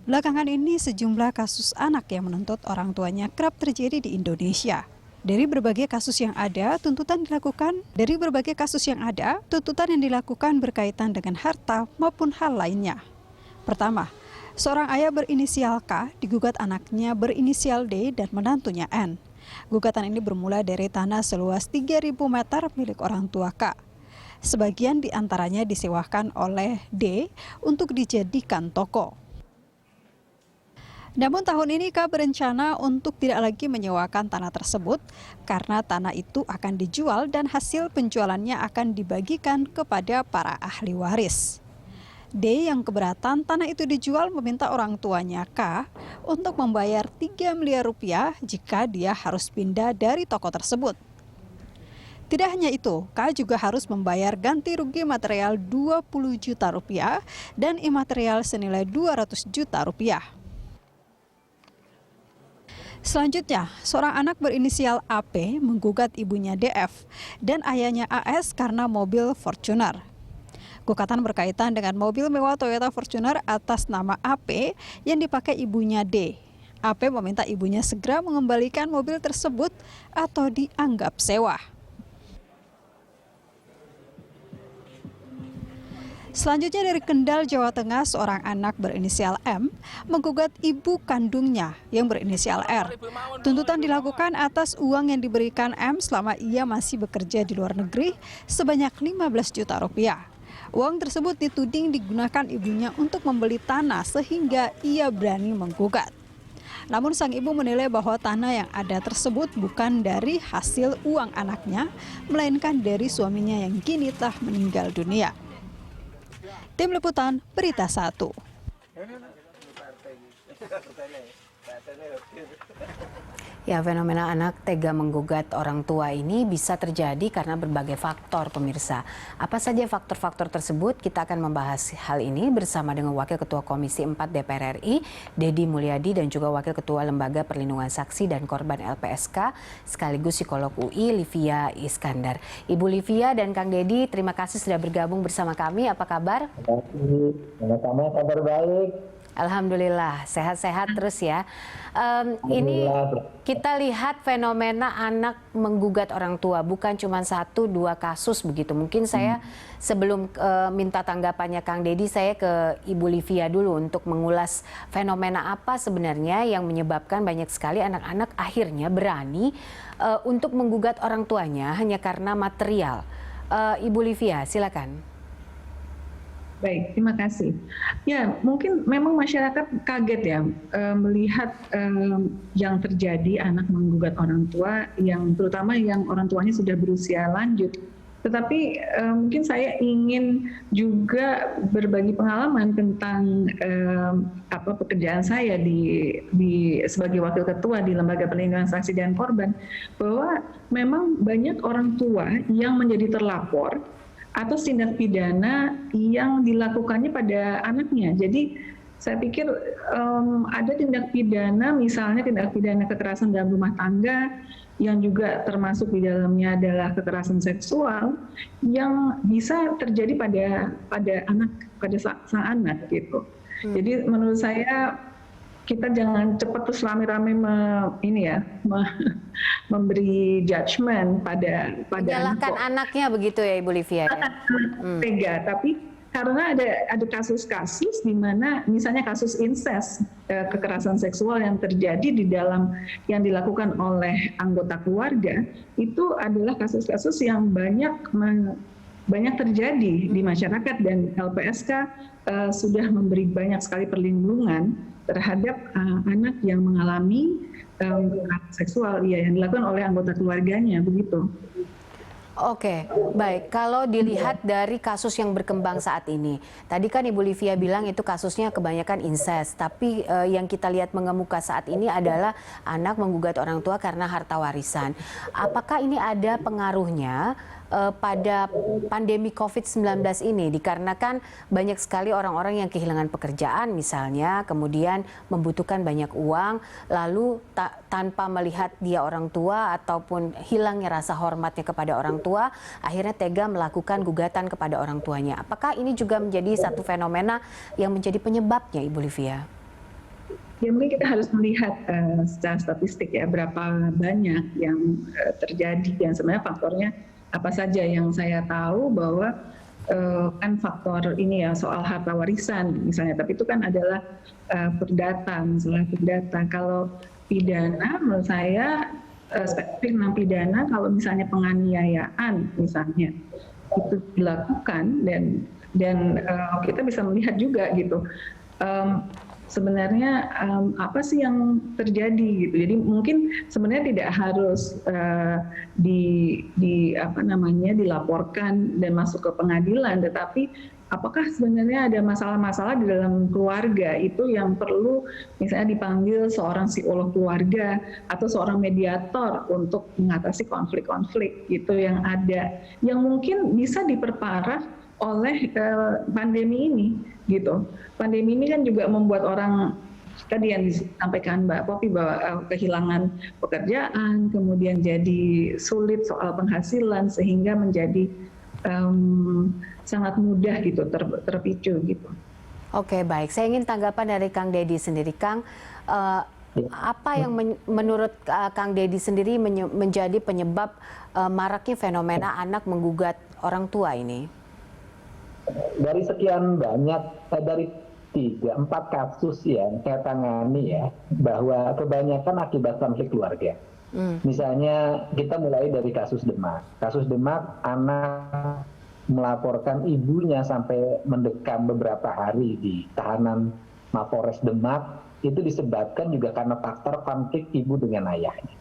Belakangan ini sejumlah kasus anak yang menuntut orang tuanya kerap terjadi di Indonesia. Dari berbagai kasus yang ada, tuntutan yang dilakukan berkaitan dengan harta maupun hal lainnya. Pertama, seorang ayah berinisial K digugat anaknya berinisial D dan menantunya N. Gugatan ini bermula dari tanah seluas 3.000 meter milik orang tua K. Sebagian diantaranya disewakan oleh D untuk dijadikan toko. Namun tahun ini K berencana untuk tidak lagi menyewakan tanah tersebut karena tanah itu akan dijual dan hasil penjualannya akan dibagikan kepada para ahli waris. D yang keberatan tanah itu dijual meminta orang tuanya K untuk membayar 3 miliar rupiah jika dia harus pindah dari toko tersebut. Tidak hanya itu, K juga harus membayar ganti rugi material 20 juta rupiah dan imaterial senilai 200 juta rupiah. Selanjutnya, seorang anak berinisial AP menggugat ibunya DF dan ayahnya AS karena mobil Fortuner. Gugatan berkaitan dengan mobil mewah Toyota Fortuner atas nama AP yang dipakai ibunya D. AP meminta ibunya segera mengembalikan mobil tersebut atau dianggap sewa. Selanjutnya dari Kendal, Jawa Tengah, seorang anak berinisial M menggugat ibu kandungnya yang berinisial R. Tuntutan dilakukan atas uang yang diberikan M selama ia masih bekerja di luar negeri sebanyak 15 juta rupiah. Uang tersebut dituding digunakan ibunya untuk membeli tanah sehingga ia berani menggugat. Namun sang ibu menilai bahwa tanah yang ada tersebut bukan dari hasil uang anaknya, melainkan dari suaminya yang kini telah meninggal dunia. Tim Liputan Berita 1. Ya, fenomena anak tega menggugat orang tua ini bisa terjadi karena berbagai faktor, pemirsa. Apa saja faktor-faktor tersebut? Kita akan membahas hal ini bersama dengan Wakil Ketua Komisi 4 DPR RI, Dedi Mulyadi, dan juga Wakil Ketua Lembaga Perlindungan Saksi dan Korban LPSK, sekaligus psikolog UI, Livia Iskandar. Ibu Livia dan Kang Dedi, terima kasih sudah bergabung bersama kami. Apa kabar? Terima kasih. Sama-sama, kabar baik. Alhamdulillah, sehat-sehat terus ya. Ini kita lihat fenomena anak menggugat orang tua, bukan cuma 1-2 kasus begitu. Mungkin saya sebelum minta tanggapannya Kang Dedi, saya ke Ibu Livia dulu untuk mengulas fenomena apa sebenarnya yang menyebabkan banyak sekali anak-anak akhirnya berani untuk menggugat orang tuanya hanya karena material. Ibu Livia, silakan. Baik, terima kasih. Ya, mungkin memang masyarakat kaget ya melihat yang terjadi anak menggugat orang tua, yang terutama yang orang tuanya sudah berusia lanjut. Tetapi mungkin saya ingin juga berbagi pengalaman tentang pekerjaan saya sebagai wakil ketua di Lembaga Perlindungan Saksi dan Korban, bahwa memang banyak orang tua yang menjadi terlapor atas tindak pidana yang dilakukannya pada anaknya. Jadi saya pikir ada tindak pidana, misalnya tindak pidana kekerasan dalam rumah tangga, yang juga termasuk di dalamnya adalah kekerasan seksual yang bisa terjadi pada sang anak gitu. Jadi menurut saya kita jangan cepat terus rame-rame memberi judgement pada menyalahkan anaknya begitu ya Ibu Livia. Tega, tapi karena ada kasus-kasus di mana misalnya kasus incest, kekerasan seksual yang terjadi di dalam yang dilakukan oleh anggota keluarga, itu adalah kasus-kasus yang banyak terjadi di masyarakat, dan LPSK sudah memberi banyak sekali perlindungan terhadap anak yang mengalami kekerasan seksual yang dilakukan oleh anggota keluarganya, begitu. Oke, baik. Kalau dilihat dari kasus yang berkembang saat ini, tadi kan Ibu Livia bilang itu kasusnya kebanyakan incest, tapi yang kita lihat mengemuka saat ini adalah anak menggugat orang tua karena harta warisan. Apakah ini ada pengaruhnya pada pandemi COVID-19 ini, dikarenakan banyak sekali orang-orang yang kehilangan pekerjaan misalnya, kemudian membutuhkan banyak uang, lalu tanpa melihat dia orang tua ataupun hilangnya rasa hormatnya kepada orang tua, akhirnya tega melakukan gugatan kepada orang tuanya. Apakah ini juga menjadi satu fenomena yang menjadi penyebabnya, Ibu Livia? Ya mungkin kita harus melihat secara statistik ya berapa banyak yang terjadi dan sebenarnya faktornya apa saja. Yang saya tahu bahwa kan faktor ini ya soal harta warisan misalnya, tapi itu kan adalah perdata, masalah perdata. Kalau pidana menurut saya spesifik tentang pidana, kalau misalnya penganiayaan misalnya itu dilakukan dan kita bisa melihat juga gitu. Sebenarnya apa sih yang terjadi gitu. Jadi mungkin sebenarnya tidak harus dilaporkan dan masuk ke pengadilan, tetapi apakah sebenarnya ada masalah-masalah di dalam keluarga itu yang perlu misalnya dipanggil seorang psikolog keluarga atau seorang mediator untuk mengatasi konflik-konflik gitu yang ada, yang mungkin bisa diperparah oleh pandemi ini gitu. Pandemi ini kan juga membuat orang tadi yang disampaikan Mbak Popi bahwa kehilangan pekerjaan, kemudian jadi sulit soal penghasilan sehingga menjadi sangat mudah gitu terpicu gitu. Oke, baik. Saya ingin tanggapan dari Kang Deddy sendiri, Kang. Apa yang menurut Kang Deddy sendiri menjadi penyebab maraknya fenomena anak menggugat orang tua ini? Dari sekian banyak, dari 3-4 kasus yang saya tangani ya, bahwa kebanyakan akibat konflik keluarga. Misalnya kita mulai dari kasus Demak. Kasus Demak, anak melaporkan ibunya sampai mendekam beberapa hari di tahanan Mapolres Demak, itu disebabkan juga karena faktor konflik ibu dengan ayahnya.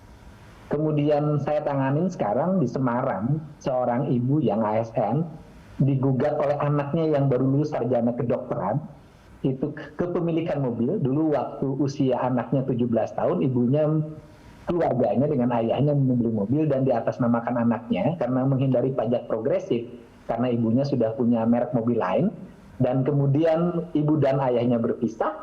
Kemudian saya tanganin sekarang di Semarang, seorang ibu yang ASN digugat oleh anaknya yang baru lulus sarjana kedokteran, itu kepemilikan mobil. Dulu waktu usia anaknya 17 tahun, ibunya, keluarganya dengan ayahnya membeli mobil dan diatasnamakan anaknya karena menghindari pajak progresif, karena ibunya sudah punya merek mobil lain, dan kemudian ibu dan ayahnya berpisah,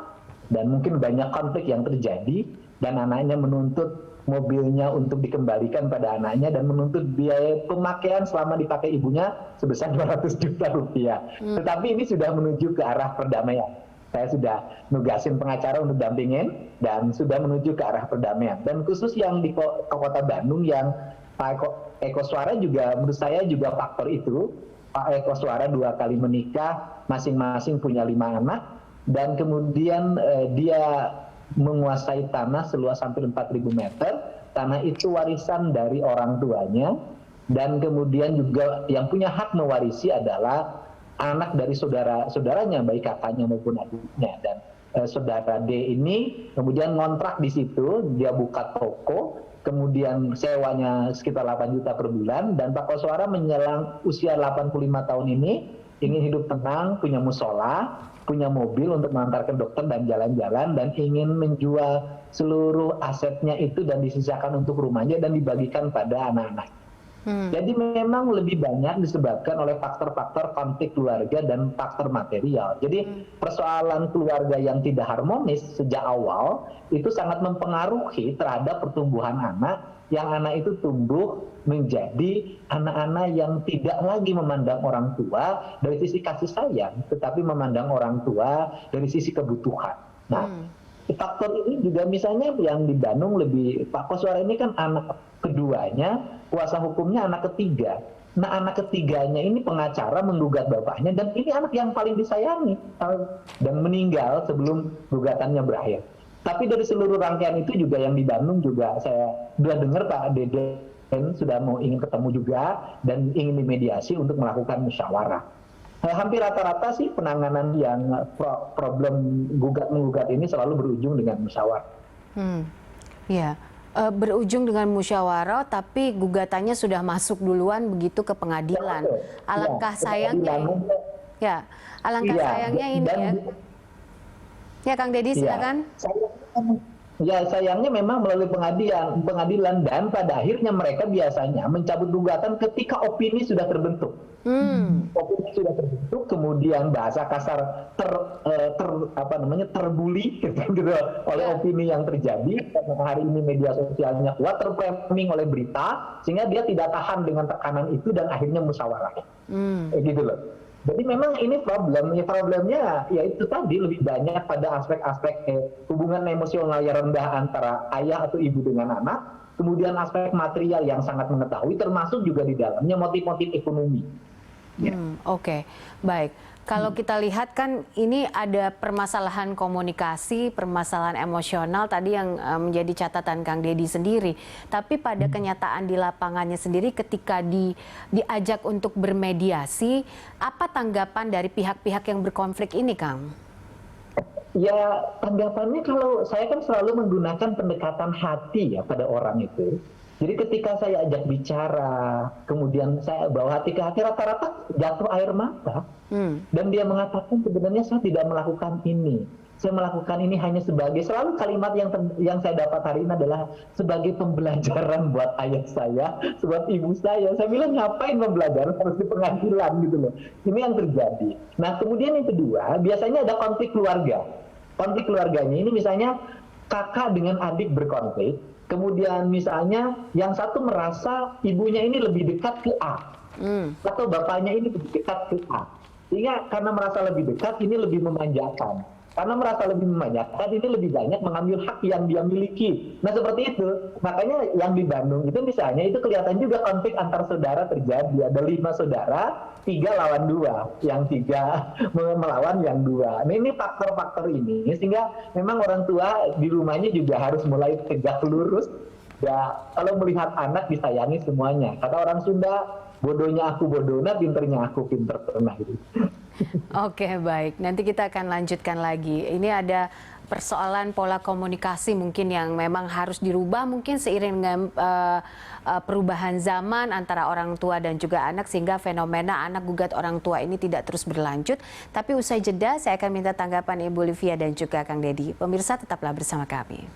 dan mungkin banyak konflik yang terjadi, dan anaknya menuntut mobilnya untuk dikembalikan pada anaknya dan menuntut biaya pemakaian selama dipakai ibunya sebesar 200 juta rupiah. Tetapi ini sudah menuju ke arah perdamaian. Saya sudah nugasin pengacara untuk dampingin dan sudah menuju ke arah perdamaian. Dan khusus yang di Kota Bandung yang Pak Eko Suara juga menurut saya juga faktor itu. Pak Eko Suara 2 kali menikah, masing-masing punya 5 anak, dan kemudian dia menguasai tanah seluas hampir 4.000 meter. Tanah itu warisan dari orang tuanya, dan kemudian juga yang punya hak mewarisi adalah anak dari saudaranya, baik kakaknya maupun adiknya. Dan saudara D ini kemudian ngontrak di situ, dia buka toko, kemudian sewanya sekitar 8 juta per bulan, dan Pak Koswara menjelang usia 85 tahun ini ingin hidup tenang, punya musola, punya mobil untuk mengantarkan dokter dan jalan-jalan, dan ingin menjual seluruh asetnya itu dan disisakan untuk rumahnya dan dibagikan pada anak-anak. Jadi memang lebih banyak disebabkan oleh faktor-faktor konflik keluarga dan faktor material. Jadi persoalan keluarga yang tidak harmonis sejak awal itu sangat mempengaruhi terhadap pertumbuhan anak, yang anak itu tumbuh menjadi anak-anak yang tidak lagi memandang orang tua dari sisi kasih sayang, tetapi memandang orang tua dari sisi kebutuhan. Nah, faktor ini juga misalnya yang di Bandung Pak Koswara ini kan anak keduanya, kuasa hukumnya anak ketiga. Nah, anak ketiganya ini pengacara menggugat bapaknya, dan ini anak yang paling disayangi dan meninggal sebelum gugatannya berakhir. Tapi dari seluruh rangkaian itu juga yang di Bandung juga saya sudah dengar Pak Deden sudah ingin ketemu juga dan ingin dimediasi untuk melakukan musyawarah. Hampir rata-rata sih penanganan yang problem gugat-menggugat ini selalu berujung dengan musyawarah. Ya, berujung dengan musyawarah, tapi gugatannya sudah masuk duluan begitu ke pengadilan. Alangkah sayangnya, sayangnya ini ya. Ya, Kang Deddy silakan. Ya, sayangnya memang melalui pengadilan, dan pada akhirnya mereka biasanya mencabut gugatan ketika opini sudah terbentuk. Opini sudah terbentuk, kemudian bahasa kasar terbuli gitu oleh opini yang terjadi. Karena hari ini media sosialnya kuat, terframing oleh berita, sehingga dia tidak tahan dengan tekanan itu dan akhirnya musyawarah. Gitu loh. Jadi memang ini problemnya ya itu tadi lebih banyak pada aspek-aspek hubungan emosional yang rendah antara ayah atau ibu dengan anak, kemudian aspek material yang sangat mengetahui, termasuk juga di dalamnya motif-motif ekonomi. Oke, baik. Kalau kita lihat kan ini ada permasalahan komunikasi, permasalahan emosional tadi yang menjadi catatan Kang Deddy sendiri. Tapi pada kenyataan di lapangannya sendiri ketika diajak untuk bermediasi, apa tanggapan dari pihak-pihak yang berkonflik ini, Kang? Ya, tanggapannya kalau saya kan selalu menggunakan pendekatan hati ya pada orang itu. Jadi ketika saya ajak bicara, kemudian saya bawa hati ke hati, rata-rata jatuh air mata. Dan dia mengatakan sebenarnya saya tidak melakukan ini. Saya melakukan ini hanya sebagai, selalu kalimat yang saya dapat hari ini adalah sebagai pembelajaran buat ayah saya, buat ibu saya. Saya bilang ngapain pembelajaran, harus di pengadilan gitu loh. Ini yang terjadi. Nah kemudian yang kedua, biasanya ada konflik keluarga. Konflik keluarganya ini misalnya kakak dengan adik berkonflik. Kemudian misalnya yang satu merasa ibunya ini lebih dekat ke A, atau bapaknya ini lebih dekat ke A. Sehingga karena merasa lebih dekat ini lebih memanjakan. Karena merasa lebih memanjakan ini lebih banyak mengambil hak yang dia miliki. Nah seperti itu. Makanya yang di Bandung itu misalnya itu kelihatan juga konflik antar saudara terjadi. Ada 5 saudara, 3 lawan 2, yang 3 melawan yang 2. Nah ini faktor-faktor ini sehingga memang orang tua di rumahnya juga harus mulai tegak lurus. Ya, kalau melihat anak disayangi semuanya. Kata orang Sunda, bodohnya aku bodohna, pinternya aku pinter. Nah gitu. Oke, baik. Nanti kita akan lanjutkan lagi. Ini ada persoalan pola komunikasi mungkin yang memang harus dirubah mungkin seiring dengan perubahan zaman antara orang tua dan juga anak sehingga fenomena anak gugat orang tua ini tidak terus berlanjut. Tapi usai jeda saya akan minta tanggapan Ibu Livia dan juga Kang Deddy. Pemirsa tetaplah bersama kami.